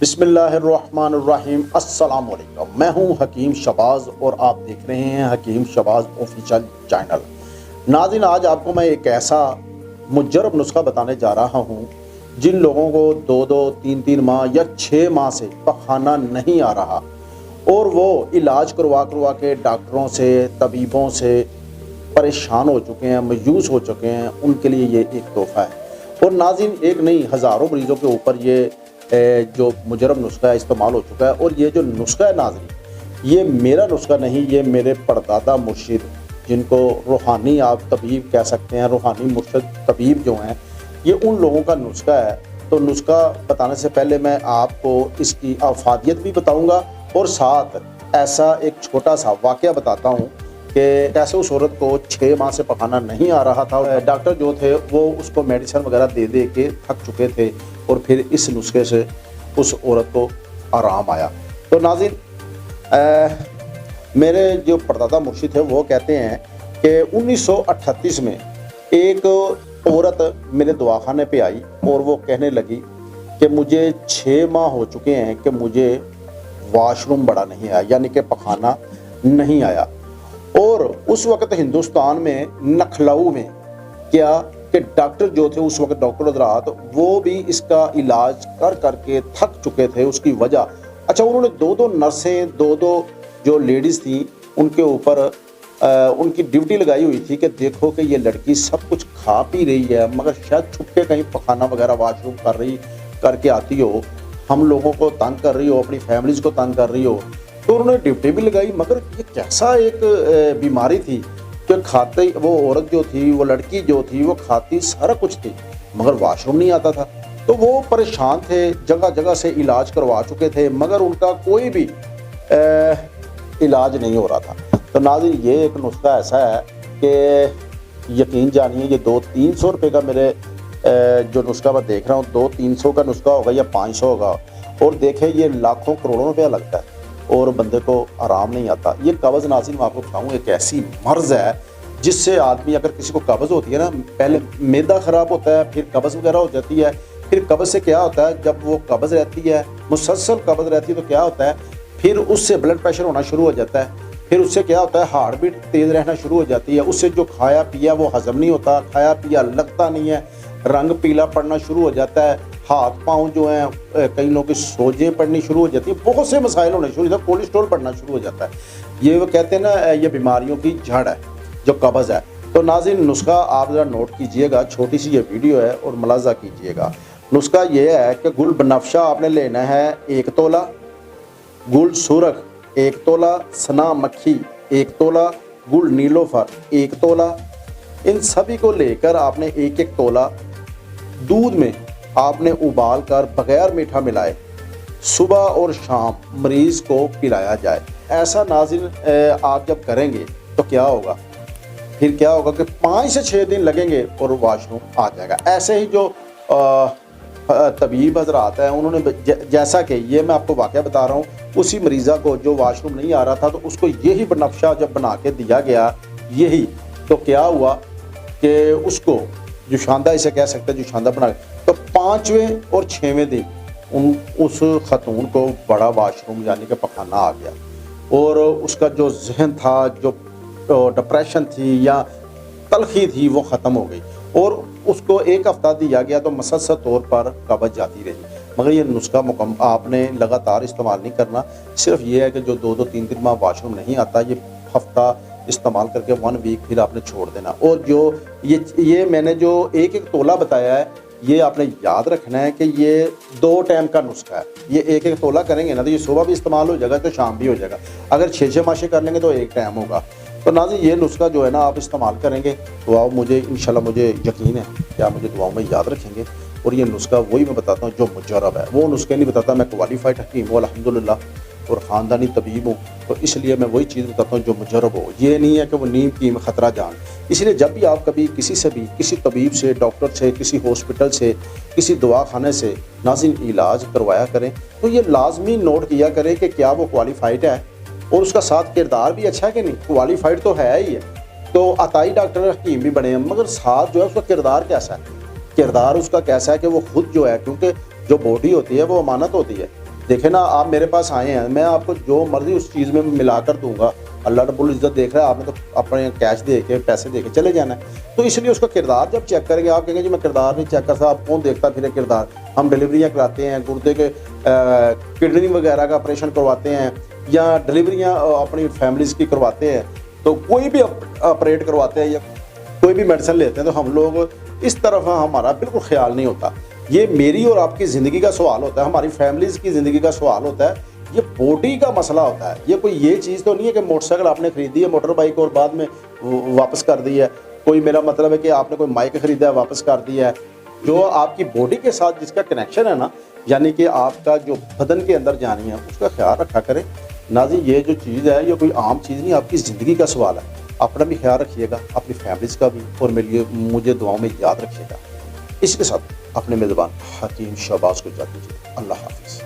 बिस्मिल्लाहिर्रहमानिर्रहीम। अस्सलाम वालेकुम। मैं हूं हकीम शहबाज और आप देख रहे हैं हकीम शहबाज ऑफिशियल चैनल। नाज़रीन, आज आपको मैं एक ऐसा मुजरब नुस्खा बताने जा रहा हूं जिन लोगों को 2-2, 3-3 माह या 6 माह से पखाना नहीं आ रहा और वो इलाज करवा के डॉक्टरों से, तबीबों से परेशान हो चुके हैं, मायूस हो चुके हैं, उनके लिए ये एक तोहफ़ा है। और नाज़रीन, एक नहीं हज़ारों मरीज़ों के ऊपर ये जो मुजरब नुस्खा है इस्तेमाल हो चुका है। और ये जो नुस्खा है नाज़रीन, ये मेरा नुस्खा नहीं, ये मेरे परदादा मुर्शिद, जिनको रूहानी आप तबीब कह सकते हैं, रूहानी मुर्शिद तबीब जो हैं, ये उन लोगों का नुस्खा है। तो नुस्खा बताने से पहले मैं आपको इसकी अफादियत भी बताऊंगा और साथ ऐसा एक छोटा सा वाक़या बताता हूँ कि कैसे उस औरत को 6 माह से पखाना नहीं आ रहा था। डॉक्टर जो थे वो उसको मेडिसिन वगैरह दे के थक चुके थे और फिर इस नुस्खे से उस औरत को आराम आया। तो नाज़रीन, मेरे जो परदादा मुर्शिद थे वो कहते हैं कि 1938 में एक औरत मेरे दवाखाने पे आई और वो कहने लगी कि मुझे 6 माह हो चुके हैं कि मुझे वाशरूम बड़ा नहीं आया, यानी कि पखाना नहीं आया। और उस वक़्त हिंदुस्तान में लखनऊ में क्या कि डॉक्टर जो थे उस वक्त, डॉक्टर हज़रात, वो भी इसका इलाज करके थक चुके थे। उसकी वजह, अच्छा, उन्होंने 2-2 नर्सें, 2-2 जो लेडीज़ थी उनके ऊपर उनकी ड्यूटी लगाई हुई थी कि देखो कि ये लड़की सब कुछ खा पी रही है मगर शायद छुप के कहीं पखाना वगैरह वाशरूम करके आती हो, हम लोगों को तंग कर रही हो, अपनी फैमिलीज़ को तंग कर रही हो। तो उन्होंने ड्यूटी भी लगाई, मगर ये कैसा एक बीमारी थी कि खाते, वो औरत जो थी, वो लड़की जो थी, वो खाती सारा कुछ थी मगर वाशरूम नहीं आता था। तो वो परेशान थे, जगह जगह से इलाज करवा चुके थे मगर उनका कोई भी इलाज नहीं हो रहा था। तो नाज़रीन, ये एक नुस्खा ऐसा है कि यकीन जानिए, ये 200-300 रुपये का मेरे जो नुस्खा मैं देख रहा हूँ, 200-300 का नुस्खा होगा या 500 होगा। और देखें, ये लाखों करोड़ों रुपया लगता है और बंदे को आराम नहीं आता। ये कब्ज़, नाज़रीन, मैं आपको बताऊँ, एक ऐसी मर्ज़ है जिससे आदमी, अगर किसी को कब्ज़ होती है ना, पहले मैदा ख़राब होता है, फिर कब्ज़ वगैरह हो जाती है। फिर कब्ज़ से क्या होता है, जब वो कब्ज़ रहती है, मुसलसल कब्ज़ रहती है, तो क्या होता है, फिर उससे ब्लड प्रेशर होना शुरू हो जाता है। फिर उससे क्या होता है, हार्ट बीट तेज़ रहना शुरू हो जाती है। उससे जो खाया पिया वो हज़म नहीं होता, खाया पिया लगता नहीं है, रंग पीला पड़ना शुरू हो जाता है, हाथ पाँव जो हैं, कई लोगों की सोजें पड़नी शुरू हो जाती है, बहुत से मसाइल होने शुरू हो जाते हैं, कोलेस्ट्रॉल बढ़ना शुरू हो जाता है। ये वो कहते हैं ना, ये बीमारियों की जड़ है जो कब्ज़ है। तो नाज़रीन, नुस्खा आप ज़रा नोट कीजिएगा, छोटी सी ये वीडियो है और मुलाज़ा कीजिएगा। नुस्खा ये है कि गुल बनफशा आपने लेना है 1 तोला, गुल सुरख 1 तोला, सना मक्खी 1 तोला, गुल नीलोफर 1 तोला। इन सभी को लेकर आपने 1-1 तोला दूध में आपने उबाल कर बगैर मीठा मिलाए सुबह और शाम मरीज़ को पिलाया जाए। ऐसा नाज़रीन आप जब करेंगे तो क्या होगा, फिर क्या होगा कि 5 से 6 दिन लगेंगे और वाशरूम आ जाएगा। ऐसे ही जो तबीब हज़रात हैं, उन्होंने जैसा कि ये मैं आपको वाक़या बता रहा हूँ, उसी मरीज़ा को जो वाशरूम नहीं आ रहा था तो उसको यही बनफशा जब बना के दिया गया, यही, तो क्या हुआ कि उसको जो शानदार, इसे कह सकते हैं, जो शानदार बना, तो 5वें और 6वें दिन उस खतून को बड़ा वाशरूम यानी कि पखाना आ गया और उसका जो जहन था, जो डिप्रेशन थी या तलखी थी, वो ख़त्म हो गई और उसको 1 हफ़्ता दिया गया तो मसलसल तौर पर कब्ज़ जाती रही। मगर ये नुस्खा आपने लगातार इस्तेमाल नहीं करना, सिर्फ ये है कि जो 2-2, 3-3 माह वाशरूम नहीं आता, ये हफ़्ता इस्तेमाल करके 1 वीक फिर आपने छोड़ देना। और जो ये मैंने जो 1-1 तोला बताया है, ये आपने याद रखना है कि ये 2 टाइम का नुस्खा है। ये 1-1 तोला करेंगे ना तो ये सुबह भी इस्तेमाल हो जाएगा तो शाम भी हो जाएगा। अगर 6-6 माशे कर लेंगे तो 1 टाइम होगा। तो नाज़रीन, ये नुस्खा जो है ना, आप इस्तेमाल करेंगे तो आप मुझे इंशाल्लाह, मुझे यकीन है कि आप मुझे दुआओं में याद रखेंगे। और ये नुस्खा वही मैं बताता हूँ जो मुजरब है, वो नुस्खे नहीं बताता। मैं क्वालिफाइड हकीम हूँ अल्हम्दुलिल्लाह और ख़ानदानी तबीब हूँ, तो इसलिए मैं वही चीज़ बताता हूँ जो मुजरब हो। ये नहीं है कि वो नीम कीम ख़तरा जान। इसलिए जब भी आप कभी किसी से भी, किसी तबीब से, डॉक्टर से, किसी हॉस्पिटल से, किसी दवाखाने से नाज़रीन इलाज करवाया करें तो ये लाजमी नोट किया करें कि क्या वो क्वालिफाइड है और उसका साथ किरदार भी अच्छा है कि नहीं। क्वालिफाइड तो है ही है, तो अताई डॉक्टर हकीम भी बने हैं, मगर साथ जो है उसका किरदार कैसा है, किरदार उसका कैसा है कि वो खुद जो है, क्योंकि जो बॉडी होती है वो अमानत होती है, دیکھیں نا آپ میرے پاس آئے ہیں, میں آپ کو جو مرضی اس چیز میں ملا کر دوں گا. اللہ رب العزت دیکھ رہا ہے, آپ نے تو اپنے کیش دے کے پیسے دے کے چلے جانا ہے. تو اس لیے اس کا کردار جب چیک کریں گے, آپ کہیں گے جی میں کردار نہیں چیک کرتا, آپ کون دیکھتا پھر کردار. ہم ڈلیوریاں کراتے ہیں, گردے کے کڈنی وغیرہ کا آپریشن کرواتے ہیں, یا ڈلیوریاں اپنی فیملیز کی کرواتے ہیں, تو کوئی بھی آپریٹ کرواتے ہیں یا کوئی بھی میڈیسن لیتے ہیں, تو ہم لوگ اس طرف ہمارا بالکل خیال نہیں ہوتا. یہ میری اور آپ کی زندگی کا سوال ہوتا ہے, ہماری فیملیز کی زندگی کا سوال ہوتا ہے, یہ باڈی کا مسئلہ ہوتا ہے. یہ کوئی یہ چیز تو نہیں ہے کہ موٹر سائیکل آپ نے خریدی ہے, موٹر بائک, اور بعد میں واپس کر دی ہے. کوئی میرا مطلب ہے کہ آپ نے کوئی مائک خریدا ہے واپس کر دیا ہے. جو آپ کی باڈی کے ساتھ جس کا کنیکشن ہے نا, یعنی کہ آپ کا جو بدن کے اندر جانی ہے, اس کا خیال رکھا کریں. ناظرین یہ جو چیز ہے یہ کوئی عام چیز نہیں, آپ کی زندگی کا سوال ہے. اپنا بھی خیال رکھیے گا, اپنی فیملیز کا بھی, اور مجھے دعاؤں میں یاد رکھیے گا. اس کے ساتھ اپنے میزبان حکیم شہباز کو اجازت دیجیے. اللہ حافظ.